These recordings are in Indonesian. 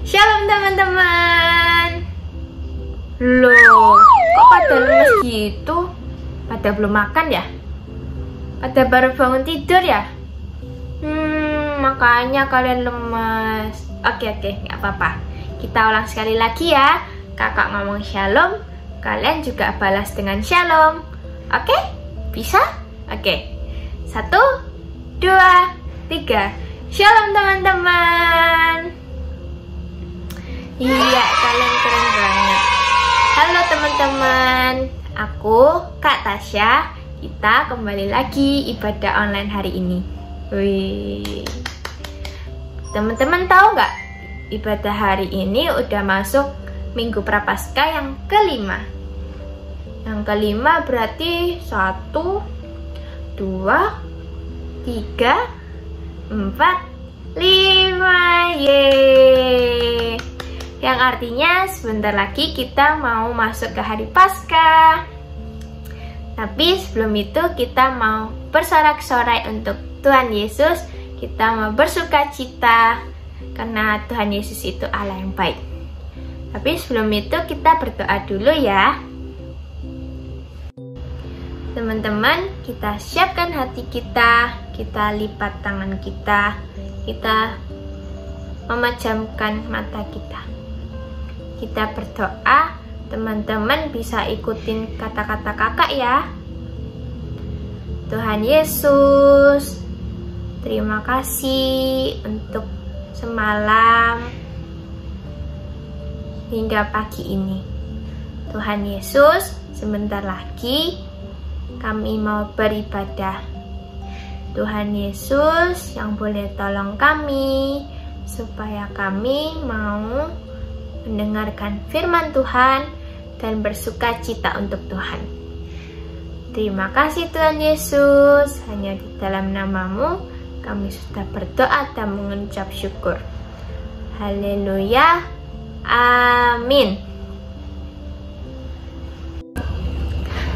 Shalom teman-teman. Loh, kok pada lemes gitu? Pada belum makan ya? Pada baru bangun tidur ya? Makanya kalian lemes. Oke, nggak apa-apa. Kita ulang sekali lagi ya. Kakak ngomong shalom, kalian juga balas dengan shalom. Oke? Bisa? Oke. 1, 2, 3. Shalom teman-teman. Iya, kalian keren banget. Halo teman-teman, aku Kak Tasya. Kita kembali lagi ibadah online hari ini. Wih, teman-teman tahu nggak? Ibadah hari ini udah masuk Minggu Prapaskah yang kelima. Yang kelima berarti 1, 2, 3, 4, 5. Yeay. Yang artinya sebentar lagi kita mau masuk ke hari Paskah. Tapi sebelum itu kita mau bersorak-sorai untuk Tuhan Yesus. Kita mau bersuka cita karena Tuhan Yesus itu Allah yang baik. Tapi sebelum itu kita berdoa dulu ya. Teman-teman, kita siapkan hati kita lipat tangan kita memejamkan mata kita. Kita berdoa, teman-teman bisa ikutin kata-kata kakak ya. Tuhan Yesus, terima kasih untuk semalam hingga pagi ini. Tuhan Yesus, sebentar lagi kami mau beribadah. Tuhan Yesus yang boleh tolong kami supaya kami mau mendengarkan firman Tuhan dan bersuka cita untuk Tuhan. Terima kasih Tuhan Yesus, hanya di dalam nama-Mu kami sudah berdoa dan mengucap syukur. Haleluya. Amin.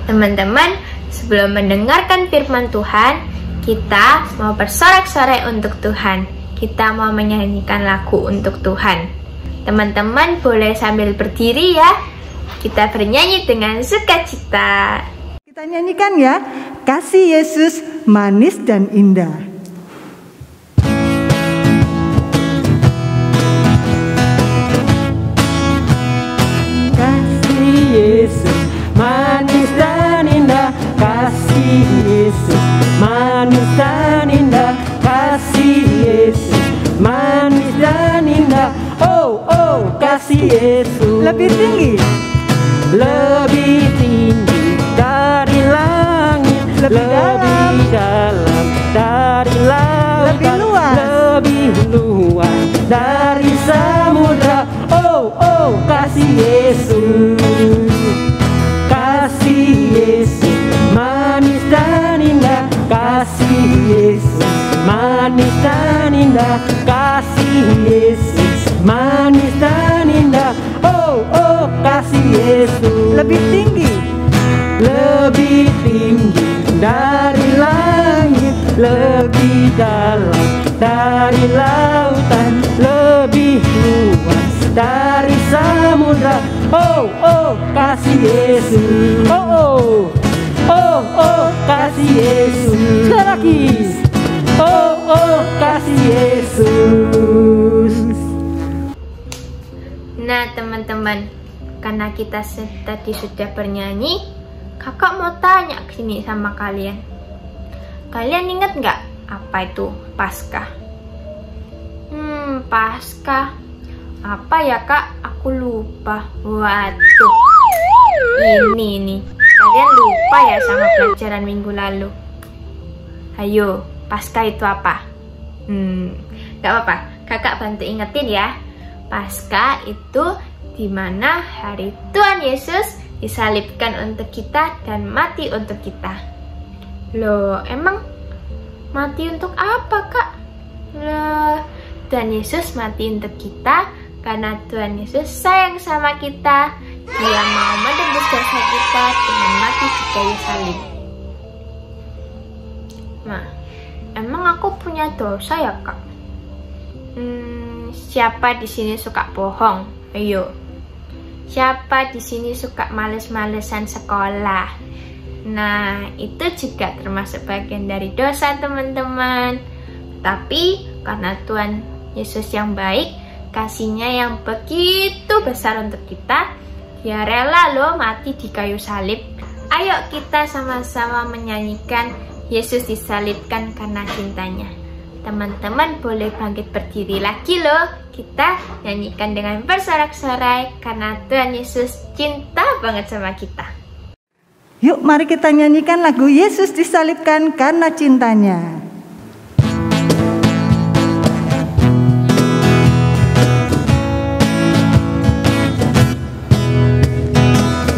Teman-teman, sebelum mendengarkan firman Tuhan, kita mau bersorak-sorai untuk Tuhan. Kita mau menyanyikan lagu untuk Tuhan. Teman-teman boleh sambil berdiri ya. Kita bernyanyi dengan sukacita. Kita nyanyikan ya, kasih Yesus manis dan indah. Kasih Yesus manis dan indah, kasih Yesus manis dan indah, kasih Yesus manis dan indah. Oh, oh, kasih Yesus Lebih tinggi, lebih tinggi dari langit, lebih dalam dari lautan, lebih luas, lebih luas dari samudra. Oh, oh, kasih Yesus, kasih Yesus manis dan indah, kasih Yesus manis dan indah, kasih Yesus manis dan indah. Oh, oh, kasih Yesus lebih tinggi, lebih tinggi dari langit, lebih dalam dari lautan, lebih luas dari samudra. Oh, oh, kasih Yesus. Oh, oh, oh, oh, kasih Yesus. Sekali lagi. Oh, oh, kasih Yesus. Nah teman-teman, karena kita tadi sudah bernyanyi, kakak mau tanya sini sama kalian. Kalian ingat nggak apa itu Paskah? Paskah apa ya kak? Aku lupa. Waduh, ini nih, kalian lupa ya sama pelajaran minggu lalu. Ayo, Paskah itu apa? Gak apa-apa, kakak bantu ingetin ya. Paskah itu dimana hari Tuhan Yesus disalibkan untuk kita dan mati untuk kita. Loh, emang mati untuk apa kak? Loh, Tuhan Yesus mati untuk kita karena Tuhan Yesus sayang sama kita. Dia mau menebus dosa kita dengan mati di kayu salib. Nah, emang aku punya dosa ya kak? Siapa di sini suka bohong? Ayo. Siapa di sini suka males-malesan sekolah? Nah, itu juga termasuk bagian dari dosa teman-teman. Tapi karena Tuhan Yesus yang baik, kasihnya yang begitu besar untuk kita, Dia rela loh mati di kayu salib. Ayo kita sama-sama menyanyikan Yesus disalibkan karena cintanya. Teman-teman boleh bangkit berdiri lagi loh. Kita nyanyikan dengan bersorak-sorai karena Tuhan Yesus cinta banget sama kita. yuk mari kita nyanyikan lagu Yesus disalibkan karena cintanya.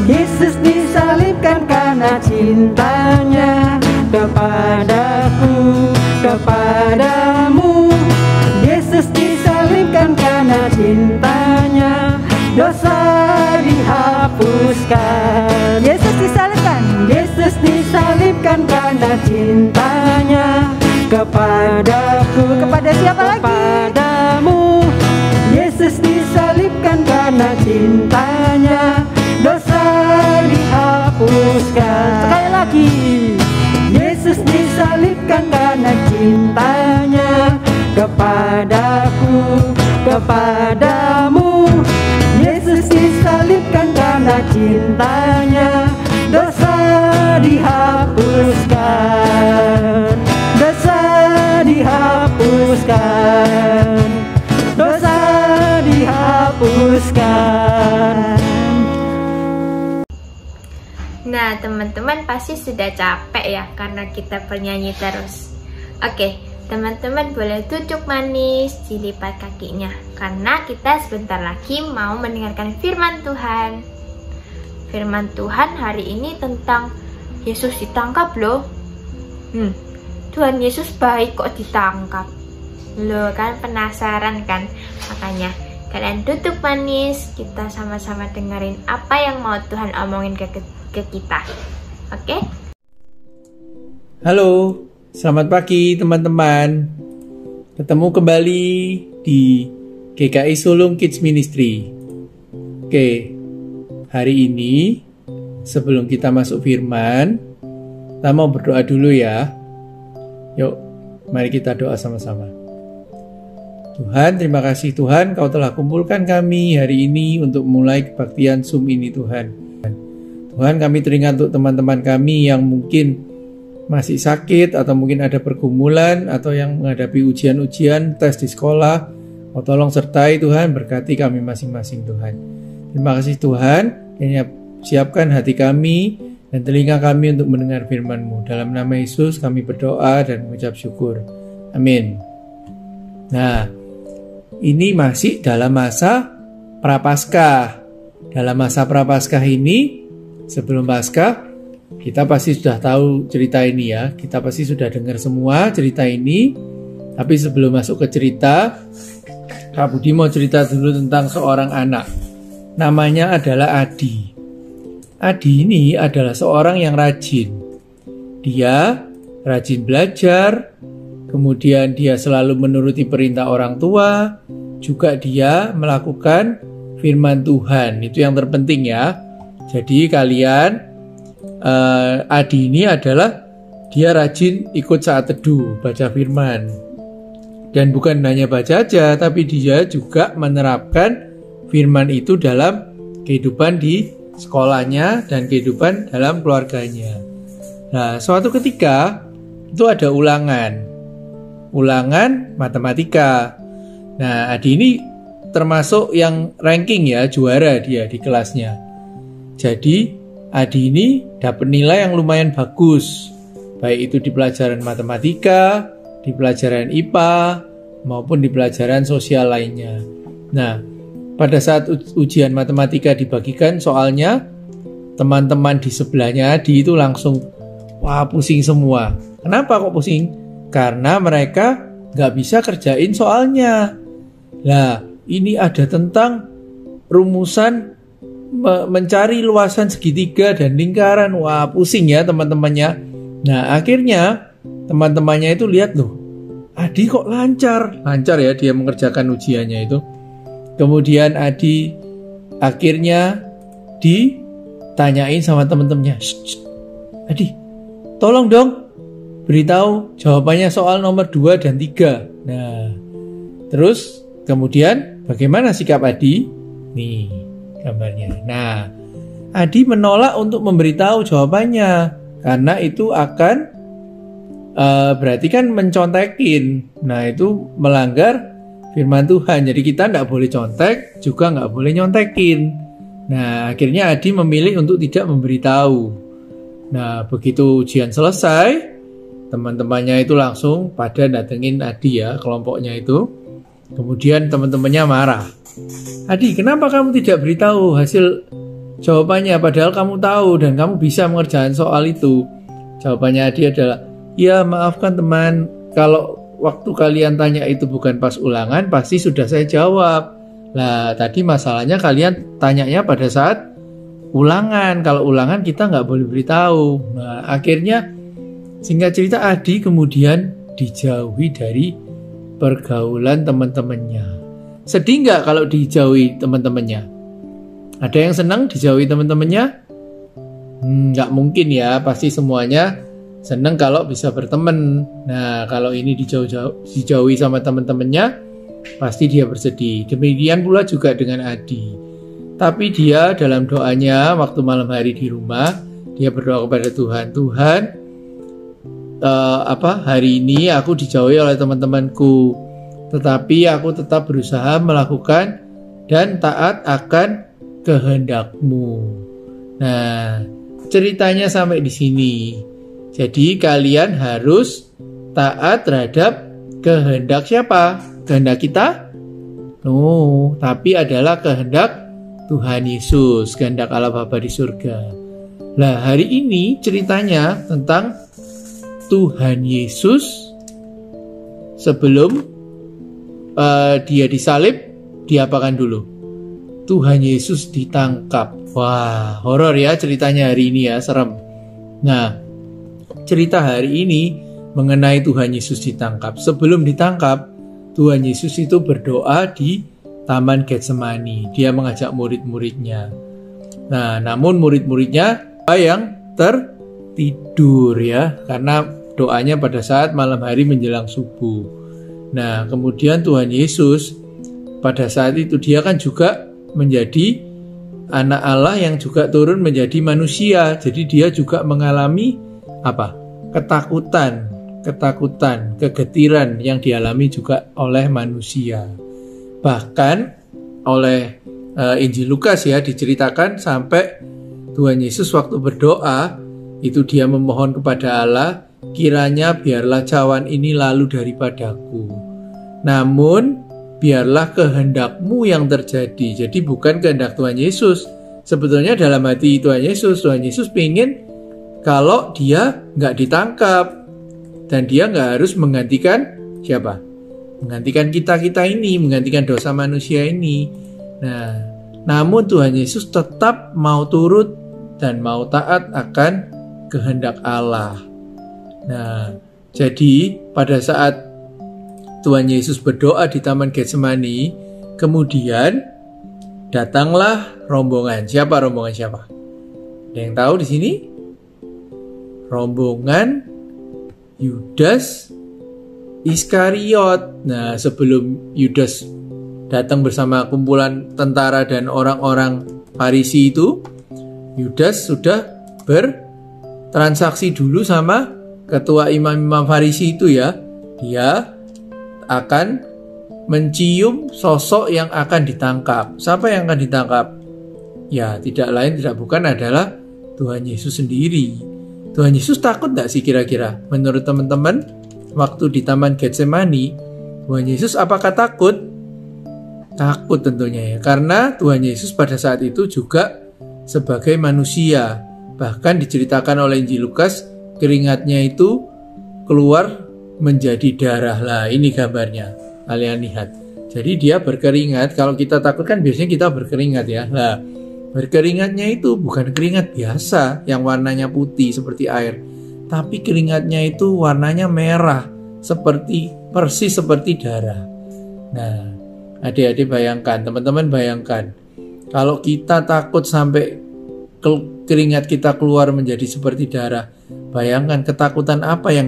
Yesus disalibkan karena cintanya kepadaku, kepadamu. Yesus disalibkan karena cintanya, dosa dihapuskan. Yesus disalibkan, Yesus disalibkan karena cintanya kepadaku, kepada siapa lagi? kepadamu. Yesus disalibkan karena cintanya, dosa dihapuskan. Sekali lagi, Yesus disalibkan karena cintanya kepadaku, kepadamu. Yesus disalibkan karena cintanya, dosa dihapuskan, dosa dihapuskan, dosa dihapuskan. Nah teman-teman pasti sudah capek ya karena kita bernyanyi terus. Oke, teman-teman boleh duduk manis, dilipat kakinya, karena kita sebentar lagi mau mendengarkan firman Tuhan. Firman Tuhan hari ini tentang Yesus ditangkap loh. Tuhan Yesus baik kok ditangkap? Loh kan penasaran kan? Makanya kalian tutup manis, kita sama-sama dengerin apa yang mau Tuhan omongin ke kita. Oke? Halo, selamat pagi teman-teman. Ketemu kembali di GKI Sulung Kids Ministry. Oke, hari ini sebelum kita masuk firman, kita mau berdoa dulu ya. Yuk, mari kita doa sama-sama. Tuhan, terima kasih Tuhan, Kau telah kumpulkan kami hari ini untuk mulai kebaktian Zoom ini Tuhan. Tuhan, kami teringat untuk teman-teman kami yang mungkin masih sakit atau mungkin ada pergumulan atau yang menghadapi ujian-ujian tes di sekolah. Kau tolong sertai Tuhan, berkati kami masing-masing Tuhan. Terima kasih Tuhan, siapkan hati kami dan telinga kami untuk mendengar firman-Mu. Dalam nama Yesus kami berdoa dan mengucap syukur. Amin. Nah, ini masih dalam masa Prapaskah. Dalam masa Prapaskah ini, sebelum Paskah, kita pasti sudah tahu cerita ini ya. Kita pasti sudah dengar semua cerita ini. Tapi sebelum masuk ke cerita, Kak Budi mau cerita dulu tentang seorang anak. Namanya adalah Adi. Adi ini adalah seorang yang rajin. Dia rajin belajar, kemudian dia selalu menuruti perintah orang tua, juga dia melakukan firman Tuhan. Itu yang terpenting ya. Jadi kalian, Adi ini adalah dia rajin ikut saat teduh, baca firman. Dan bukan hanya baca aja, tapi dia juga menerapkan firman itu dalam kehidupan di sekolahnya dan kehidupan dalam keluarganya. Nah, suatu ketika itu ada ulangan matematika. Nah, Adi ini termasuk yang ranking ya, juara dia di kelasnya. Jadi, Adi ini dapat nilai yang lumayan bagus, baik itu di pelajaran matematika, di pelajaran IPA, maupun di pelajaran sosial lainnya. Nah, pada saat ujian matematika dibagikan soalnya, teman-teman di sebelahnya Adi itu langsung, wah pusing semua. Kenapa kok pusing? Karena mereka nggak bisa kerjain soalnya. Nah, ini ada tentang rumusan mencari luasan segitiga dan lingkaran. Wah, pusing ya teman-temannya. Nah, akhirnya teman-temannya itu lihat loh, Adi kok lancar ya dia mengerjakan ujiannya itu. Kemudian Adi akhirnya ditanyain sama teman-temannya, Adi, tolong dong beritahu jawabannya soal nomor 2 dan 3. Nah, terus kemudian bagaimana sikap Adi? Nih gambarnya. Nah, Adi menolak untuk memberitahu jawabannya karena itu akan berarti kan mencontekin. Nah, itu melanggar firman Tuhan. Jadi kita tidak boleh contek, juga nggak boleh nyontekin. Nah, akhirnya Adi memilih untuk tidak memberitahu. Nah, begitu ujian selesai, teman-temannya itu langsung pada datengin Adi ya, kelompoknya itu. Kemudian teman-temannya marah. Adi, kenapa kamu tidak beritahu hasil jawabannya padahal kamu tahu dan kamu bisa mengerjakan soal itu? Jawabannya Adi adalah, ya maafkan teman, kalau waktu kalian tanya itu bukan pas ulangan, pasti sudah saya jawab. Lah, tadi masalahnya kalian tanyanya pada saat ulangan. Kalau ulangan kita nggak boleh beritahu. Nah, akhirnya singkat cerita Adi kemudian dijauhi dari pergaulan teman-temannya. Sedih nggak kalau dijauhi teman-temannya? Ada yang senang dijauhi teman-temannya? Nggak mungkin ya, pasti semuanya senang kalau bisa berteman. Nah, kalau ini dijauhi sama teman-temannya, pasti dia bersedih. Demikian pula juga dengan Adi. Tapi dia dalam doanya waktu malam hari di rumah, dia berdoa kepada Tuhan. Tuhan, hari ini aku dijauhi oleh teman-temanku, tetapi aku tetap berusaha melakukan dan taat akan kehendak-Mu. Nah, ceritanya sampai di sini. Jadi kalian harus taat terhadap kehendak siapa? Kehendak kita? No, tapi adalah kehendak Tuhan Yesus, kehendak Allah Bapa di surga. Nah, hari ini ceritanya tentang Tuhan Yesus sebelum dia disalib, diapakan dulu? Tuhan Yesus ditangkap. Wah, horor ya ceritanya hari ini ya, serem. Nah, cerita hari ini mengenai Tuhan Yesus ditangkap. Sebelum ditangkap, Tuhan Yesus itu berdoa di Taman Getsemani. Dia mengajak murid-muridnya. Nah, namun murid-muridnya yang tertidur ya, karena doanya pada saat malam hari menjelang subuh. Nah, kemudian Tuhan Yesus pada saat itu dia kan juga menjadi anak Allah yang juga turun menjadi manusia. Jadi dia juga mengalami apa? Ketakutan, kegetiran yang dialami juga oleh manusia. Bahkan oleh Injil Lukas ya diceritakan sampai Tuhan Yesus waktu berdoa itu dia memohon kepada Allah, kiranya biarlah cawan ini lalu daripadaku, namun biarlah kehendak-Mu yang terjadi. Jadi bukan kehendak Tuhan Yesus. Sebetulnya dalam hati Tuhan Yesus pengen kalau dia nggak ditangkap dan dia nggak harus menggantikan siapa? Menggantikan kita ini, menggantikan dosa manusia ini. Nah, namun Tuhan Yesus tetap mau turut dan mau taat akan kehendak Allah. Nah, jadi pada saat Tuhan Yesus berdoa di Taman Getsemani, kemudian datanglah rombongan. Siapa rombongan siapa? Ada yang tahu di sini? Rombongan Yudas Iskariot. Nah, sebelum Yudas datang bersama kumpulan tentara dan orang-orang Farisi itu, Yudas sudah bertransaksi dulu sama ketua imam-imam Farisi itu ya. Dia akan mencium sosok yang akan ditangkap. Siapa yang akan ditangkap? Ya, tidak lain tidak bukan adalah Tuhan Yesus sendiri. Tuhan Yesus takut gak sih kira-kira? Menurut teman-teman, waktu di Taman Getsemani, Tuhan Yesus apakah takut? Takut tentunya ya. Karena Tuhan Yesus pada saat itu juga sebagai manusia. Bahkan diceritakan oleh Injil Lukas, keringatnya itu keluar menjadi darah. Lah, ini gambarnya. Kalian lihat. Jadi dia berkeringat. Kalau kita takut kan biasanya kita berkeringat ya. Lah, berkeringatnya itu bukan keringat biasa yang warnanya putih seperti air. Tapi keringatnya itu warnanya merah, persis seperti darah. Nah, adik-adik bayangkan, teman-teman bayangkan, kalau kita takut sampai keringat kita keluar menjadi seperti darah, bayangkan ketakutan apa yang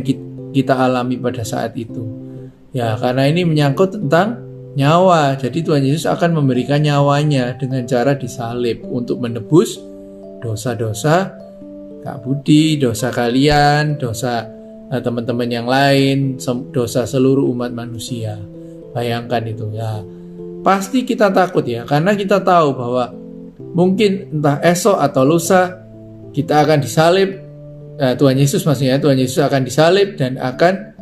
kita alami pada saat itu. Ya, karena ini menyangkut tentang nyawa. Jadi Tuhan Yesus akan memberikan nyawanya dengan cara disalib untuk menebus dosa-dosa Kak Budi, dosa kalian, dosa teman-teman yang lain, dosa seluruh umat manusia. Bayangkan itu ya. Pasti kita takut ya, karena kita tahu bahwa mungkin entah esok atau lusa kita akan disalib. Tuhan Yesus maksudnya, Tuhan Yesus akan disalib dan akan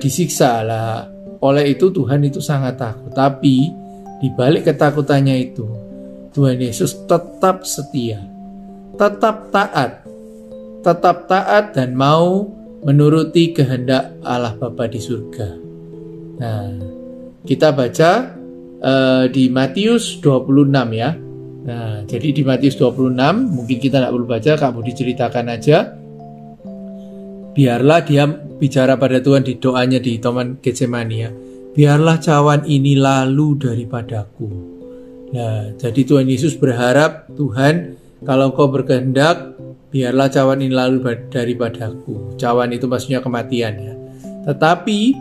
disiksa lah. Oleh itu Tuhan itu sangat takut. Tapi di balik ketakutannya itu, Tuhan Yesus tetap setia, tetap taat dan mau menuruti kehendak Allah Bapa di surga. Nah, kita baca di Matius 26 ya. Nah, jadi di Matius 26 mungkin kita tidak perlu baca, Kak Budi ceritakan aja. Biarlah dia bicara pada Tuhan di doanya di Taman Getsemani ya. Biarlah cawan ini lalu daripadaku. Nah, jadi Tuhan Yesus berharap, Tuhan, kalau Kau berkehendak, biarlah cawan ini lalu daripadaku. Cawan itu maksudnya kematian ya. Tetapi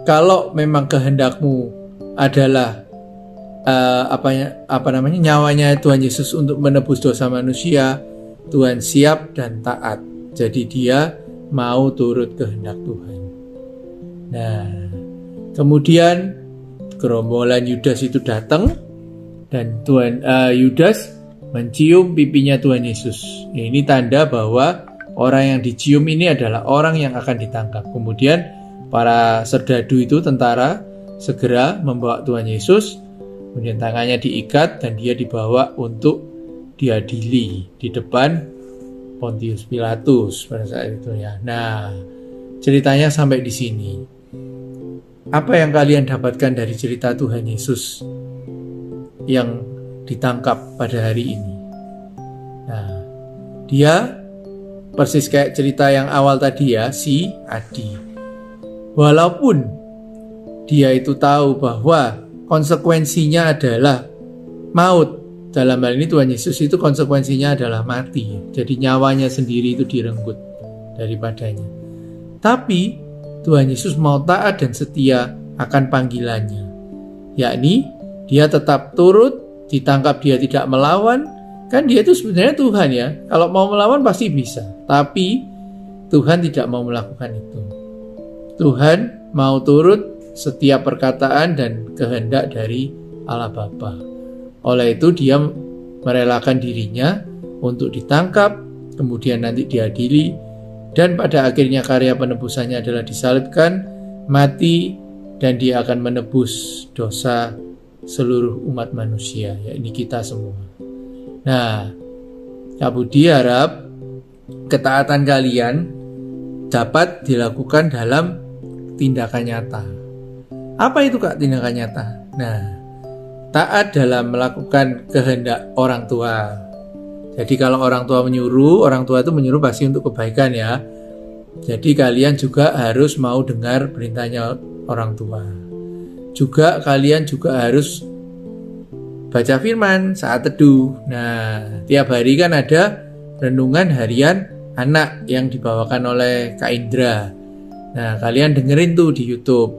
kalau memang kehendak-Mu adalah nyawanya Tuhan Yesus untuk menebus dosa manusia, Tuhan siap dan taat. Jadi dia mau turut kehendak Tuhan. Nah, kemudian gerombolan Yudas itu datang dan Yudas mencium pipinya Tuhan Yesus. Ini tanda bahwa orang yang dicium ini adalah orang yang akan ditangkap. Kemudian para serdadu itu, tentara, segera membawa Tuhan Yesus. Kemudian tangannya diikat dan dia dibawa untuk diadili di depan Pontius Pilatus pada saat itu ya. Nah, ceritanya sampai di sini. Apa yang kalian dapatkan dari cerita Tuhan Yesus yang ditangkap pada hari ini? Nah, dia persis kayak cerita yang awal tadi ya, si Adi. Walaupun dia itu tahu bahwa konsekuensinya adalah maut. Dalam hal ini Tuhan Yesus itu konsekuensinya adalah mati. Jadi nyawanya sendiri itu direnggut daripadanya. Tapi Tuhan Yesus mau taat dan setia akan panggilannya. Yakni dia tetap turut, ditangkap dia tidak melawan. Kan dia itu sebenarnya Tuhan ya. Kalau mau melawan pasti bisa. Tapi Tuhan tidak mau melakukan itu. Tuhan mau turut setiap perkataan dan kehendak dari Allah Bapa. Oleh itu dia merelakan dirinya untuk ditangkap, kemudian nanti diadili, dan pada akhirnya karya penebusannya adalah disalibkan, mati, dan dia akan menebus dosa seluruh umat manusia, yakni kita semua. Nah, Kak Budi harap ketaatan kalian dapat dilakukan dalam tindakan nyata. Apa itu Kak tindakan nyata? Nah, taat dalam melakukan kehendak orang tua. Jadi kalau orang tua itu menyuruh pasti untuk kebaikan ya. Jadi kalian juga harus mau dengar perintahnya orang tua. Juga kalian juga harus baca firman saat teduh. Nah, tiap hari kan ada renungan harian anak yang dibawakan oleh Kak Indra. Nah, kalian dengerin tuh di YouTube.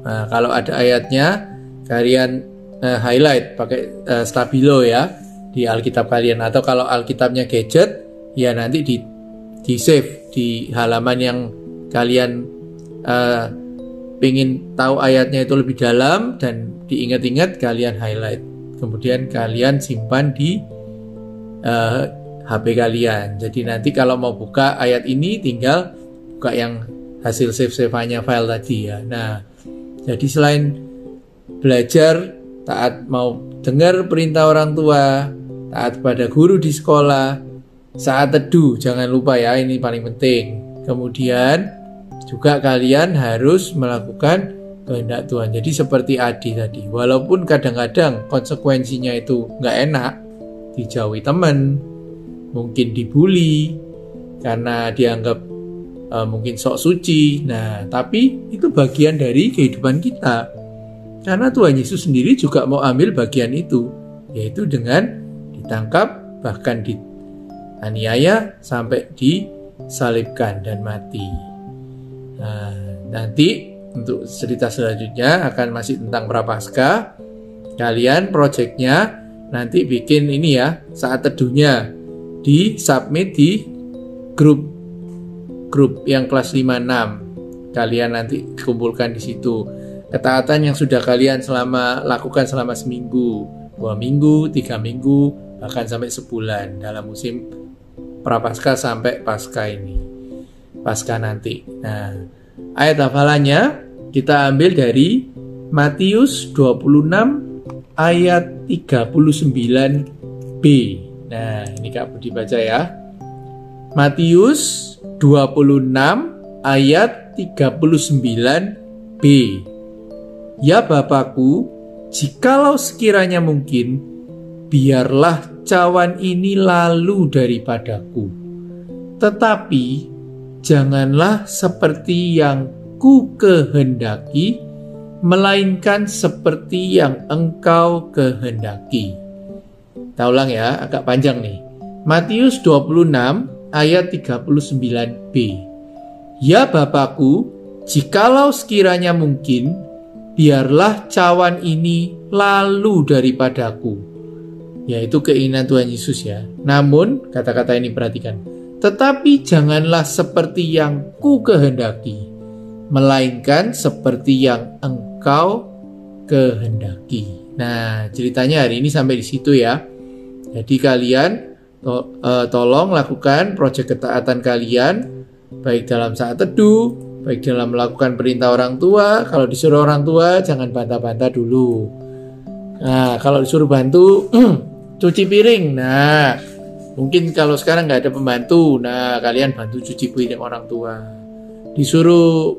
Nah, kalau ada ayatnya, kalian highlight pakai stabilo ya di Alkitab kalian, atau kalau Alkitabnya gadget ya nanti di save di halaman yang kalian pengen tahu ayatnya itu lebih dalam dan diingat-ingat, kalian highlight, kemudian kalian simpan di HP kalian. Jadi nanti kalau mau buka ayat ini tinggal buka yang hasil save-save-nya file tadi ya. Nah, jadi selain belajar taat mau dengar perintah orang tua, taat pada guru di sekolah, saat teduh jangan lupa ya, ini paling penting. Kemudian juga kalian harus melakukan kehendak Tuhan. Jadi seperti Adi tadi, walaupun kadang-kadang konsekuensinya itu nggak enak, dijauhi teman, mungkin dibully karena dianggap mungkin sok suci. Nah, tapi itu bagian dari kehidupan kita. Karena Tuhan Yesus sendiri juga mau ambil bagian itu, yaitu dengan ditangkap, bahkan dianiaya, sampai disalibkan dan mati. Nah, nanti untuk cerita selanjutnya akan masih tentang Prapaskah. Kalian proyeknya nanti bikin ini ya, saat teduhnya di submit di grup yang kelas 5-6. Kalian nanti kumpulkan di situ. Ketaatan yang sudah kalian lakukan selama seminggu, 2 minggu, 3 minggu, bahkan sampai sebulan dalam musim Prapaskah sampai Paskah ini, Paskah nanti. Nah, ayat hafalannya kita ambil dari Matius 26 ayat 39b. Nah, ini Kak Budi baca ya. Matius 26 ayat 39b. Ya Bapakku, jikalau sekiranya mungkin, biarlah cawan ini lalu daripadaku. Tetapi janganlah seperti yang ku kehendaki, melainkan seperti yang engkau kehendaki. Kita ulang ya, agak panjang nih. Matius 26 ayat 39b. Ya Bapakku, jikalau sekiranya mungkin, biarlah cawan ini lalu daripadaku. Yaitu keinginan Tuhan Yesus ya. Namun, kata-kata ini perhatikan. Tetapi janganlah seperti yang ku kehendaki, melainkan seperti yang engkau kehendaki. Nah, ceritanya hari ini sampai di situ ya. Jadi kalian tolong lakukan proyek ketaatan kalian, baik dalam saat teduh, baik dalam melakukan perintah orang tua. Kalau disuruh orang tua, jangan bantah-bantah dulu. Nah, kalau disuruh bantu cuci piring, nah Mungkin kalau sekarang nggak ada pembantu, nah kalian bantu cuci piring orang tua. Disuruh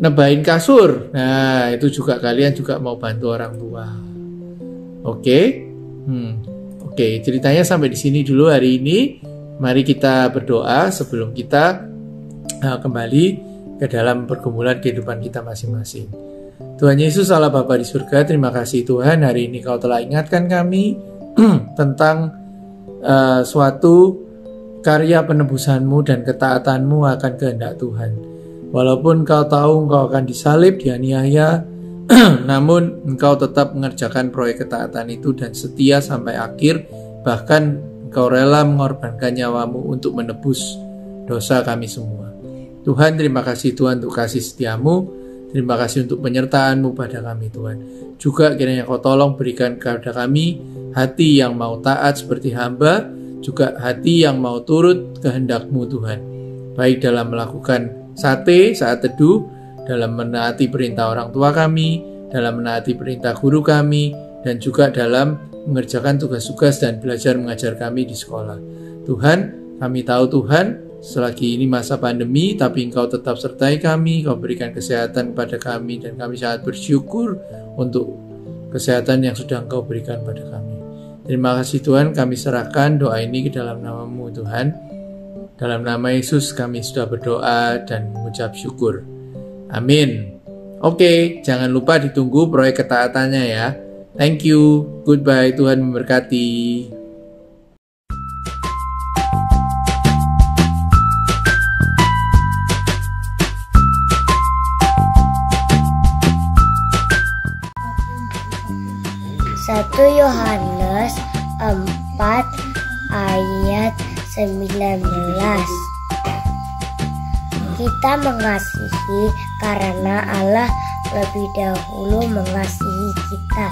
nebahin kasur, nah itu juga kalian juga mau bantu orang tua. Oke, Oke, ceritanya sampai di sini dulu hari ini. Mari kita berdoa sebelum kita kembali ke dalam pergumulan kehidupan kita masing-masing. Tuhan Yesus Allah Bapa di surga, terima kasih Tuhan, hari ini Kau telah ingatkan kami tentang suatu karya penebusan-Mu dan ketaatan-Mu akan kehendak Tuhan. Walaupun Kau tahu Engkau akan disalib, dianiaya, namun Engkau tetap mengerjakan proyek ketaatan itu dan setia sampai akhir, bahkan Engkau rela mengorbankan nyawa-Mu untuk menebus dosa kami semua. Tuhan, terima kasih Tuhan untuk kasih setia-Mu. Terima kasih untuk penyertaan-Mu pada kami Tuhan. Juga kiranya Kau tolong berikan kepada kami hati yang mau taat seperti hamba, juga hati yang mau turut kehendak-Mu Tuhan. Baik dalam melakukan sate saat teduh, dalam menaati perintah orang tua kami, dalam menaati perintah guru kami, dan juga dalam mengerjakan tugas-tugas dan belajar mengajar kami di sekolah. Tuhan, kami tahu Tuhan, selagi ini masa pandemi, tapi Engkau tetap sertai kami, Kau berikan kesehatan kepada kami, dan kami sangat bersyukur untuk kesehatan yang sudah Engkau berikan pada kami. Terima kasih Tuhan, kami serahkan doa ini ke dalam nama-Mu Tuhan. Dalam nama Yesus kami sudah berdoa dan mengucap syukur. Amin. Oke, jangan lupa ditunggu proyek ketaatannya ya. Thank you, goodbye, Tuhan memberkati. 1 Yohanes 4 ayat 19. Kita mengasihi karena Allah lebih dahulu mengasihi kita.